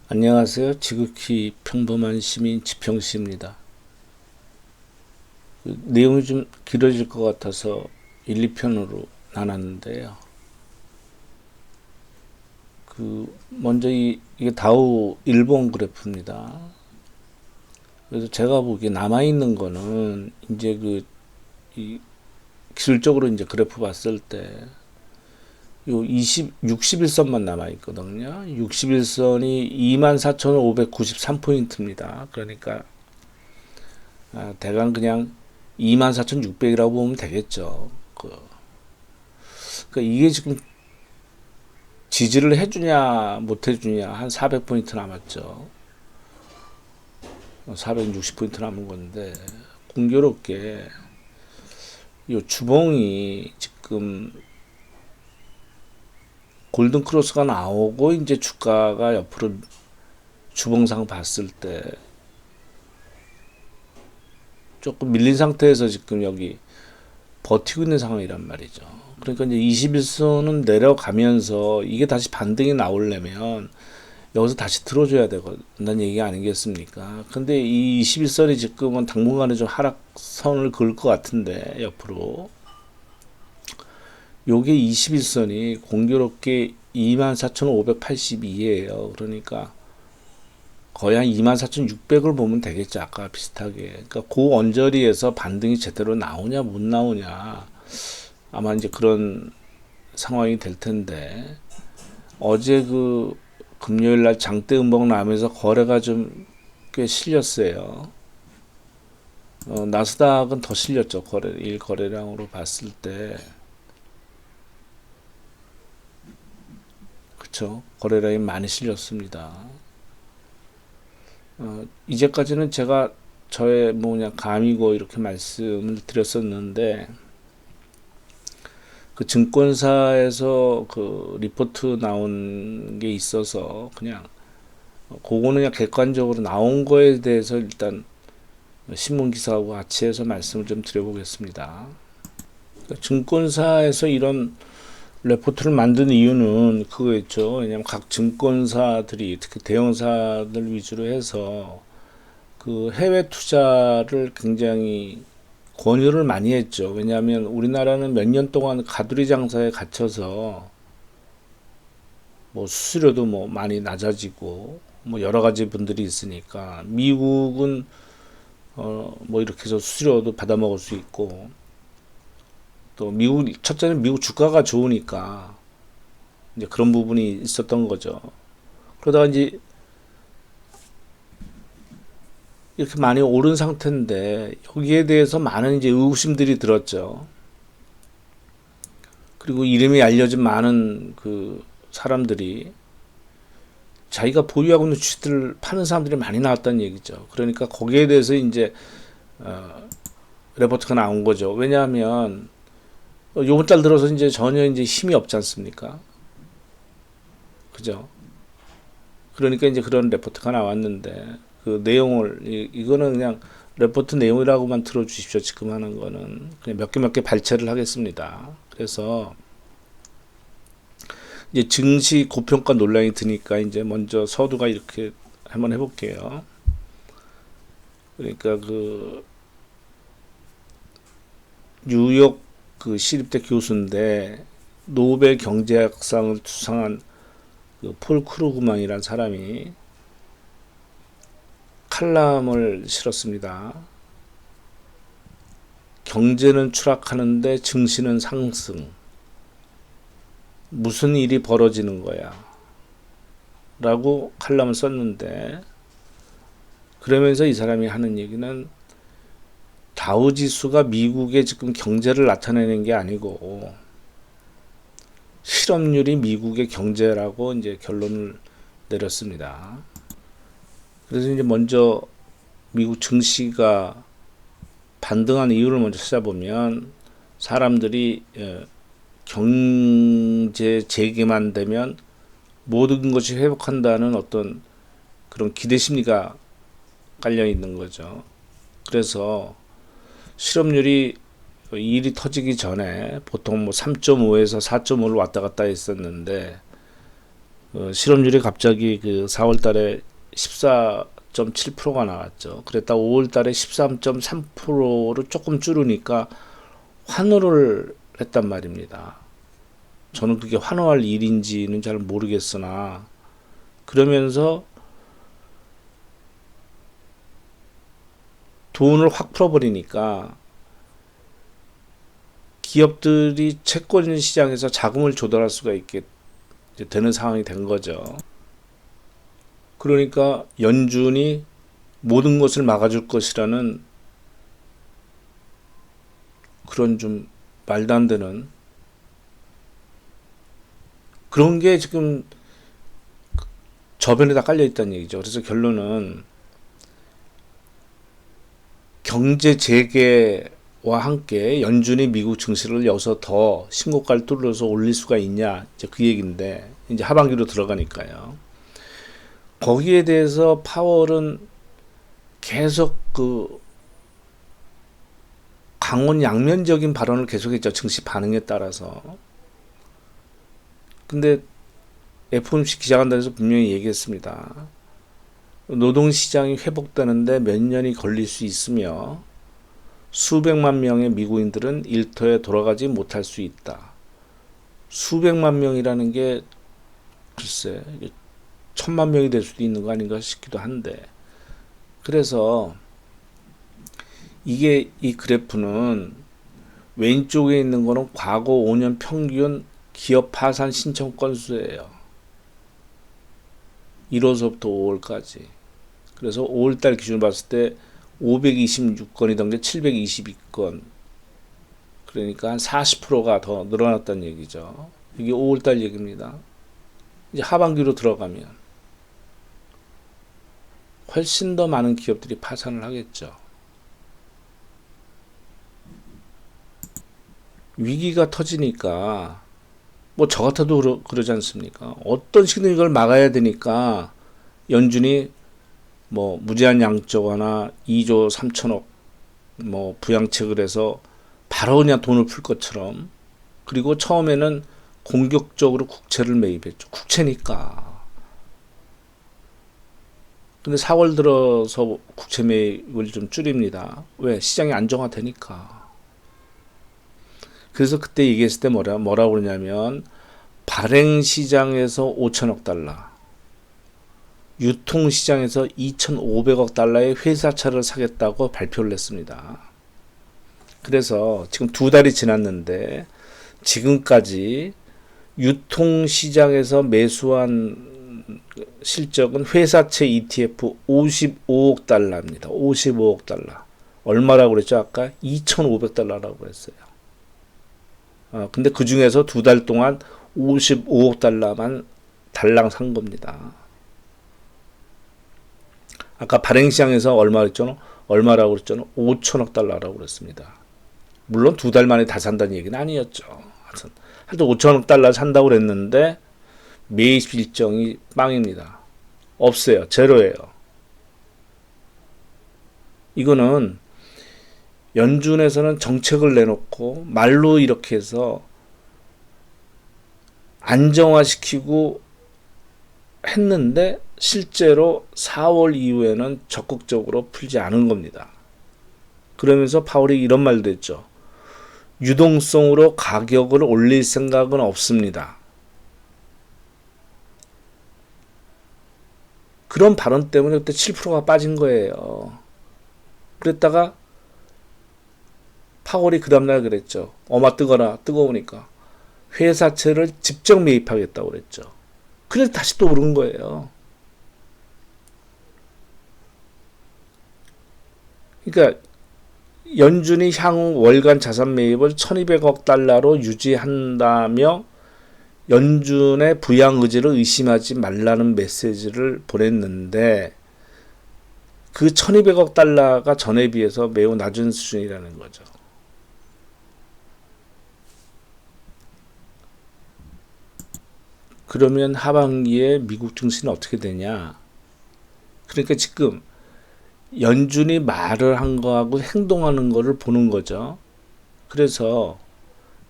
안녕하세요. 지극히 평범한 시민 지평씨입니다. 내용이 좀 길어질 것 같아서 1, 2편으로 나눴는데요. 먼저 이게 다우 일본 그래프입니다. 그래서 제가 보기에 남아있는 거는 이제 이 기술적으로 이제 그래프 봤을 때 요 61선만 남아있거든요. 61선이 24,593포인트입니다. 그러니까 대강 그냥 24,600이라고 보면 되겠죠. 그러니까 이게 지금 지지를 해주냐 못 해주냐 한 400포인트 남았죠. 460포인트 남은 건데 공교롭게 이 주봉이 지금 골든 크로스가 나오고 이제 주가가 옆으로 주봉상 봤을 때 조금 밀린 상태에서 지금 여기 버티고 있는 상황이란 말이죠. 그러니까 이제 21선은 내려가면서 이게 다시 반등이 나오려면 여기서 다시 들어줘야 되는 얘기 아니겠습니까? 근데 이 21선이 지금은 당분간은 좀 하락선을 그을 것 같은데 옆으로 요게 21선이 공교롭게 24,582예요. 그러니까 거의 한 24,600을 보면 되겠죠. 아까 비슷하게. 그러니까 그 언저리에서 반등이 제대로 나오냐 못 나오냐 아마 이제 그런 상황이 될 텐데 어제 금요일 날 장대 음봉 나면서 거래가 좀 꽤 실렸어요. 나스닥은 더 실렸죠. 일 거래량으로 봤을 때. 그쵸. 거래량이 많이 실렸습니다. 이제까지는 제가 저의 뭐냐 감이고 이렇게 말씀을 드렸었는데 증권사에서 리포트 나온 게 있어서 그냥 그거는 그냥 객관적으로 나온 거에 대해서 일단 신문 기사하고 같이 해서 말씀을 좀 드려보겠습니다. 증권사에서 이런 레포트를 만든 이유는 그거였죠. 왜냐하면 각 증권사들이 특히 대형사들 위주로 해서 해외 투자를 굉장히 권유를 많이 했죠. 왜냐하면 우리나라는 몇 년 동안 가두리 장사에 갇혀서 뭐 수수료도 뭐 많이 낮아지고 뭐 여러 가지 분들이 있으니까 미국은 뭐 이렇게 해서 수수료도 받아 먹을 수 있고 또 첫째는 미국 주가가 좋으니까 이제 그런 부분이 있었던 거죠. 그러다가 이제 이렇게 많이 오른 상태인데 여기에 대해서 많은 이제 의구심들이 들었죠. 그리고 이름이 알려진 많은 사람들이 자기가 보유하고 있는 주식들을 파는 사람들이 많이 나왔다는 얘기죠. 그러니까 거기에 대해서 이제 레포트가 나온 거죠. 왜냐하면 요번 달 들어서 이제 전혀 이제 힘이 없지 않습니까? 그죠? 그러니까 이제 그런 레포트가 나왔는데 내용을 이거는 그냥 레포트 내용이라고만 들어주십시오. 지금 하는 거는 그냥 몇 개 발췌를 하겠습니다. 그래서 이제 증시 고평가 논란이 드니까 이제 먼저 서두가 이렇게 한번 해볼게요. 그러니까 뉴욕 시립대 교수인데 노벨 경제학상을 수상한 폴 크루그만이라는 사람이 칼럼을 실었습니다. 경제는 추락하는데 증시는 상승. 무슨 일이 벌어지는 거야? 라고 칼럼을 썼는데 그러면서 이 사람이 하는 얘기는 다우지수가 미국의 지금 경제를 나타내는 게 아니고 실업률이 미국의 경제라고 이제 결론을 내렸습니다. 그래서 이제 먼저 미국 증시가 반등한 이유를 먼저 찾아보면 사람들이 경제 재개만 되면 모든 것이 회복한다는 어떤 그런 기대 심리가 깔려 있는 거죠. 그래서 실업률이 일이 터지기 전에 보통 뭐 3.5에서 4.5를 왔다 갔다 했었는데 실업률이 갑자기 그 4월 달에 14.7%가 나왔죠. 그랬다 5월 달에 13.3%로 조금 줄으니까 환호를 했단 말입니다. 저는 그게 환호할 일인지는 잘 모르겠으나, 그러면서 돈을 확 풀어버리니까 기업들이 채권 시장에서 자금을 조달할 수가 있게 되는 상황이 된 거죠. 그러니까 연준이 모든 것을 막아줄 것이라는 그런 좀 말도 안 되는 그런 게 지금 저변에 다 깔려 있다는 얘기죠. 그래서 결론은 경제 재개와 함께 연준이 미국 증시를 여기서 더 신고가를 뚫어서 올릴 수가 있냐, 이제 그 얘기인데, 이제 하반기로 들어가니까요. 거기에 대해서 파월은 계속 그 강원 양면적인 발언을 계속했죠. 증시 반응에 따라서. 근데 FOMC 기자간담회에서 분명히 얘기했습니다. 노동시장이 회복되는데 몇 년이 걸릴 수 있으며 수백만 명의 미국인들은 일터에 돌아가지 못할 수 있다. 수백만 명이라는 게 글쎄 1000만 명이 될 수도 있는 거 아닌가 싶기도 한데, 그래서 이게 이 그래프는 왼쪽에 있는 거는 과거 5년 평균 기업 파산 신청 건수예요. 1월서부터 5월까지. 그래서 5월달 기준으로 봤을 때 526건이던 게 722건. 그러니까 한 40%가 더 늘어났다는 얘기죠. 이게 5월달 얘기입니다. 이제 하반기로 들어가면 훨씬 더 많은 기업들이 파산을 하겠죠. 위기가 터지니까 뭐 저 같아도 그러지 않습니까? 어떤 식으로 이걸 막아야 되니까 연준이 뭐 무제한 양적 완화 2조 3천억 뭐 부양책을 해서 바로 그냥 돈을 풀 것처럼, 그리고 처음에는 공격적으로 국채를 매입했죠. 국채니까. 근데 4월 들어서 국채 매입을 좀 줄입니다. 왜? 시장이 안정화되니까. 그래서 그때 얘기했을 때 뭐라고 그러냐면, 발행시장에서 5천억 달러, 유통시장에서 2,500억 달러의 회사차를 사겠다고 발표를 했습니다. 그래서 지금 2달이 지났는데 지금까지 유통시장에서 매수한 실적은 회사채 ETF 55억 달러입니다. 55억 달러. 얼마라고 그랬죠? 아까 2,500달러라고 그랬어요. 근데 그 중에서 2달 동안 55억 달러만 달랑 산 겁니다. 아까 발행시장에서 얼마라고 그랬죠? 5천억 달러라고 그랬습니다. 물론 2달 만에 다 산다는 얘기는 아니었죠. 하여튼 5천억 달러 산다고 그랬는데 매입 일정이 빵입니다. 없어요. 제로예요. 이거는 연준에서는 정책을 내놓고 말로 이렇게 해서 안정화시키고 했는데 실제로 4월 이후에는 적극적으로 풀지 않은 겁니다. 그러면서 파월이 이런 말도 했죠. 유동성으로 가격을 올릴 생각은 없습니다. 그런 발언 때문에 그때 7%가 빠진 거예요. 그랬다가 파월이 그 다음날 그랬죠. 어마 뜨거라, 뜨거우니까 회사채를 직접 매입하겠다고 그랬죠. 그래서 다시 또 오른 거예요. 그러니까 연준이 향후 월간 자산 매입을 1200억 달러로 유지한다며 연준의 부양 의지를 의심하지 말라는 메시지를 보냈는데, 그 1200억 달러가 전에 비해서 매우 낮은 수준이라는 거죠. 그러면 하반기에 미국 증시는 어떻게 되냐? 그러니까 지금 연준이 말을 한 거하고 행동하는 거를 보는 거죠. 그래서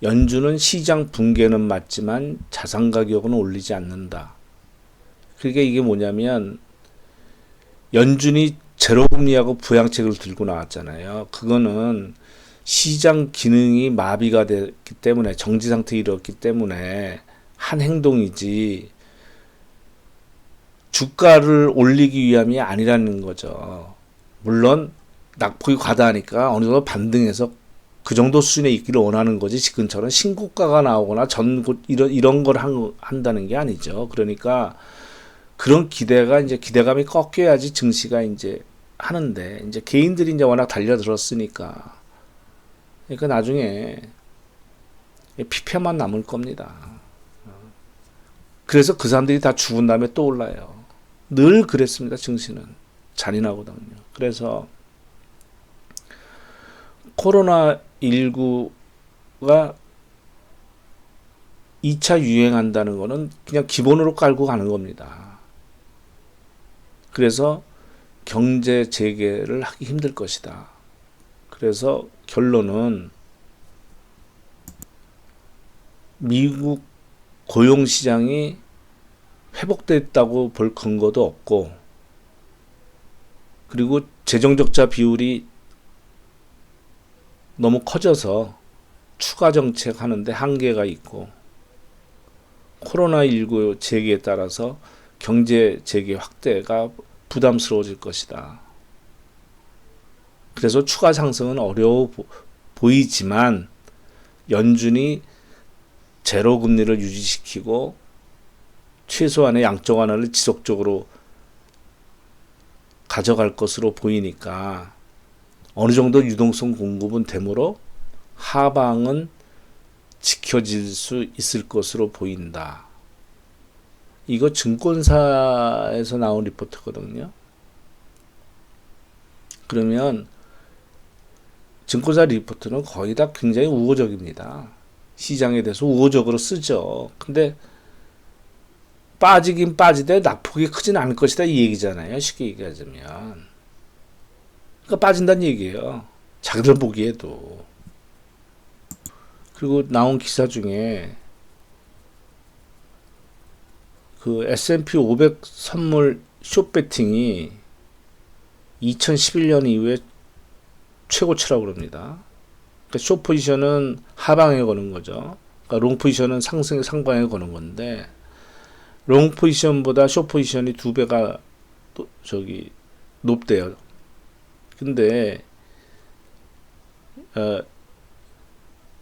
연준은 시장 붕괴는 맞지만 자산 가격은 올리지 않는다. 그러니까 이게 뭐냐면 연준이 제로금리하고 부양책을 들고 나왔잖아요. 그거는 시장 기능이 마비가 됐기 때문에 정지 상태에 이르렀기 때문에 한 행동이지 주가를 올리기 위함이 아니라는 거죠. 물론 낙폭이 과다하니까 어느 정도 반등해서 그 정도 수준에 있기를 원하는 거지 지금처럼 신고가가 나오거나 이런 걸 한다는 게 아니죠. 그러니까 그런 기대감이 꺾여야지 증시가 이제 하는데 이제 개인들이 이제 워낙 달려들었으니까 그러니까 나중에 피폐만 남을 겁니다. 그래서 그 사람들이 다 죽은 다음에 또 올라요. 늘 그랬습니다. 증시는 잔인하거든요. 그래서 코로나19가 2차 유행한다는 거는 그냥 기본으로 깔고 가는 겁니다. 그래서 경제 재개를 하기 힘들 것이다. 그래서 결론은 미국 고용시장이 회복됐다고 볼 근거도 없고, 그리고 재정적자 비율이 너무 커져서 추가 정책 하는데 한계가 있고, 코로나19 재개에 따라서 경제 재개 확대가 부담스러워질 것이다. 그래서 추가 상승은 어려워 보이지만 연준이 제로 금리를 유지시키고 최소한의 양적 완화를 지속적으로 가져갈 것으로 보이니까 어느 정도 유동성 공급은 되므로 하방은 지켜질 수 있을 것으로 보인다. 이거 증권사에서 나온 리포트거든요. 그러면 증권사 리포트는 거의 다 굉장히 우호적입니다. 시장에 대해서 우호적으로 쓰죠. 근데 빠지긴 빠지되 낙폭이 크진 않을 것이다 이 얘기잖아요. 쉽게 얘기하자면. 그러니까 빠진다는 얘기예요. 자기들 보기에도. 그리고 나온 기사 중에 그 S&P 500 선물 숏배팅이 2011년 이후에 최고치라고 그럽니다. 그러니까 숏 포지션은 하방에 거는 거죠. 그러니까 롱 포지션은 상방에 거는 건데 롱 포지션보다 숏 포지션이 2배가 높대요. 근데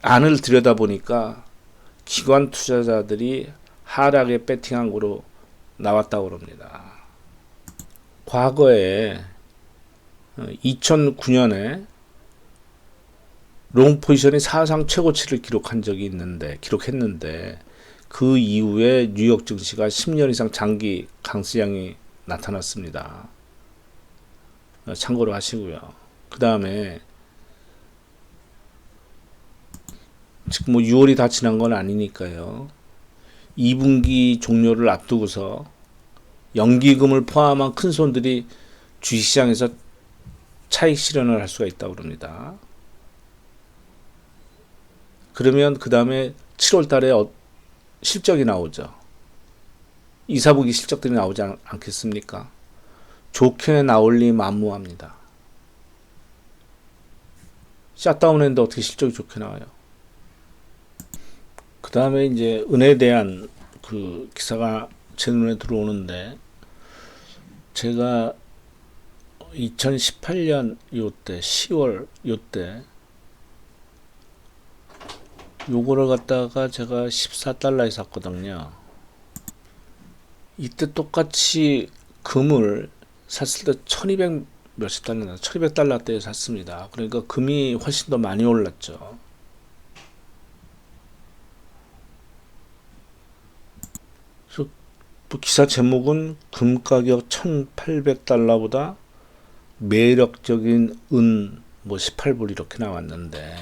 안을 들여다보니까 기관 투자자들이 하락에 배팅한 거로 나왔다고 그럽니다. 과거에 2009년에 롱 포지션이 사상 최고치를 기록했는데 그 이후에 뉴욕 증시가 10년 이상 장기 강수량이 나타났습니다. 참고로 하시고요. 그 다음에 지금 6월이 다 지난 건 아니니까요. 2분기 종료를 앞두고서 연기금을 포함한 큰 손들이 주식시장에서 차익 실현을 할 수가 있다고 합니다. 그러면 그 다음에 7월 달에 실적이 나오죠. 2, 4분기 실적들이 나오지 않겠습니까? 좋게 나올 리 만무합니다. 샷다운 했는데 어떻게 실적이 좋게 나와요? 그 다음에 이제 은혜에 대한 그 기사가 제 눈에 들어오는데, 제가 2018년 요때 10월 요때 요거를 갖다가 제가 14달러에 샀거든요. 이때 똑같이 금을 샀을 때 1200 몇십 달러나 1200달러대에 샀습니다. 그러니까 금이 훨씬 더 많이 올랐죠. 그래서 기사 제목은 금 가격 1800달러보다 매력적인 은 18불 이렇게 나왔는데,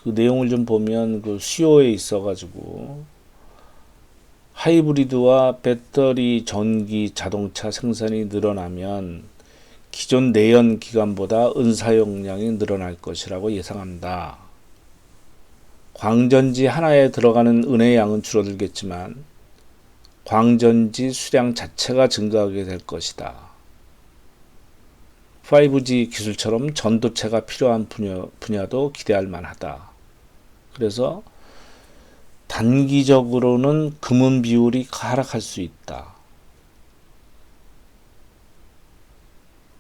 그 내용을 좀 보면 그 수요에 있어가지고 하이브리드와 배터리 전기 자동차 생산이 늘어나면 기존 내연 기관보다 은 사용량이 늘어날 것이라고 예상한다. 광전지 하나에 들어가는 은의 양은 줄어들겠지만 광전지 수량 자체가 증가하게 될 것이다. 5G 기술처럼 전도체가 필요한 분야도 기대할 만하다. 그래서 단기적으로는 금은 비율이 하락할 수 있다.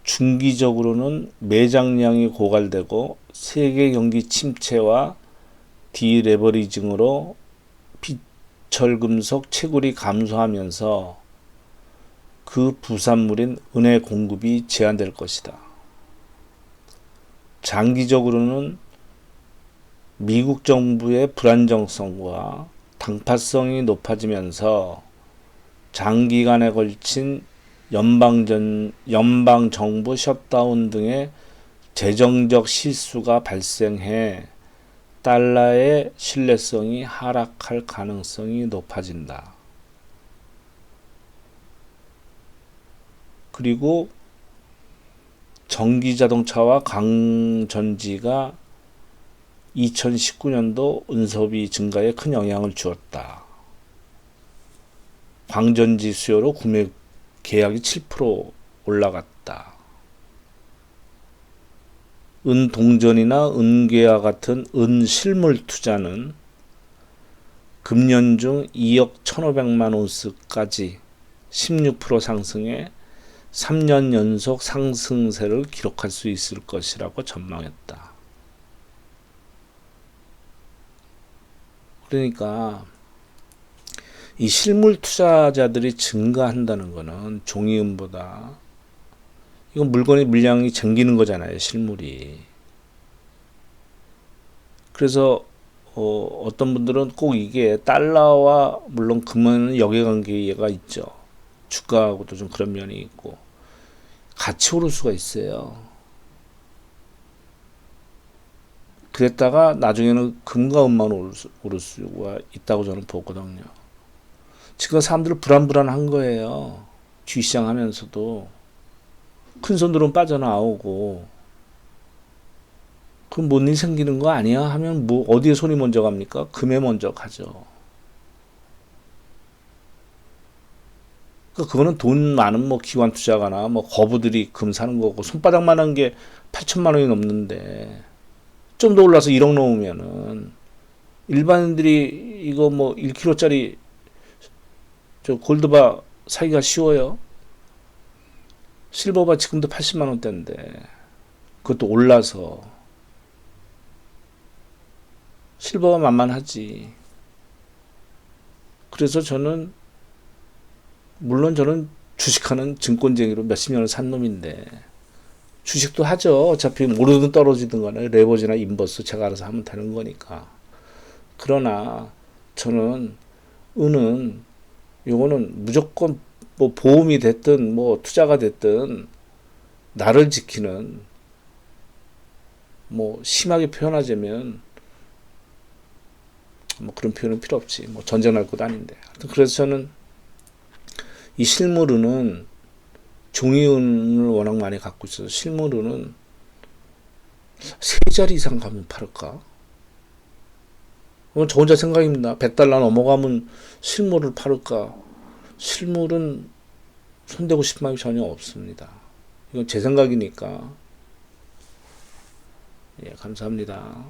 중기적으로는 매장량이 고갈되고 세계 경기 침체와 디레버리징으로 비철금속 채굴이 감소하면서 그 부산물인 은의 공급이 제한될 것이다. 장기적으로는 미국 정부의 불안정성과 당파성이 높아지면서 장기간에 걸친 연방정부 셧다운 등의 재정적 실수가 발생해 달러의 신뢰성이 하락할 가능성이 높아진다. 그리고 전기자동차와 강전지가 2019년도 운송비 증가에 큰 영향을 주었다. 광전지 수요로 구매 계약이 7% 올라갔다. 은동전이나 은괴와 같은 은실물 투자는 금년 중 2억 1,500만 온스까지 16% 상승해 3년 연속 상승세를 기록할 수 있을 것이라고 전망했다. 그러니까 이 실물 투자자들이 증가한다는 것은 종이은보다 이건 물건의 물량이 잠기는 거잖아요, 실물이. 그래서 어떤 분들은 꼭 이게 달러와 물론 금은 역외관계가 있죠. 주가하고도 좀 그런 면이 있고 같이 오를 수가 있어요. 그랬다가 나중에는 금과 은만 오를 수가 있다고 저는 보거든요. 지금 사람들 불안한 거예요. 주시장 하면서도 큰 손들은 빠져나오고 그럼 뭔 일 생기는 거 아니야? 하면 뭐 어디에 손이 먼저 갑니까? 금에 먼저 가죠. 그거는 돈 많은 뭐 기관 투자가나 뭐 거부들이 금 사는 거고 손바닥만한 게 8천만 원이 넘는데 좀 더 올라서 1억 넘으면은 일반인들이 이거 뭐 1kg짜리 저 골드바 사기가 쉬워요. 실버바 지금도 80만 원대인데 그것도 올라서 실버가 만만하지. 그래서 저는 물론 저는 주식하는 증권쟁이로 몇십 년을 산 놈인데 주식도 하죠. 어차피 오르든 떨어지든 간에 레버지나 인버스 제가 알아서 하면 되는 거니까. 그러나 저는 은은 요거는 무조건 뭐 보험이 됐든 뭐 투자가 됐든 나를 지키는 뭐 심하게 표현하자면 뭐 그런 표현은 필요 없지. 뭐 전쟁 날 것도 아닌데. 그래서 저는 이 실물은은 종이은을 워낙 많이 갖고 있어서 실물은은 세 자리 이상 가면 팔을까? 저 혼자 생각입니다. 100달러 넘어가면 실물을 팔을까? 실물은 손대고 싶은 마음이 전혀 없습니다. 이건 제 생각이니까. 예, 감사합니다.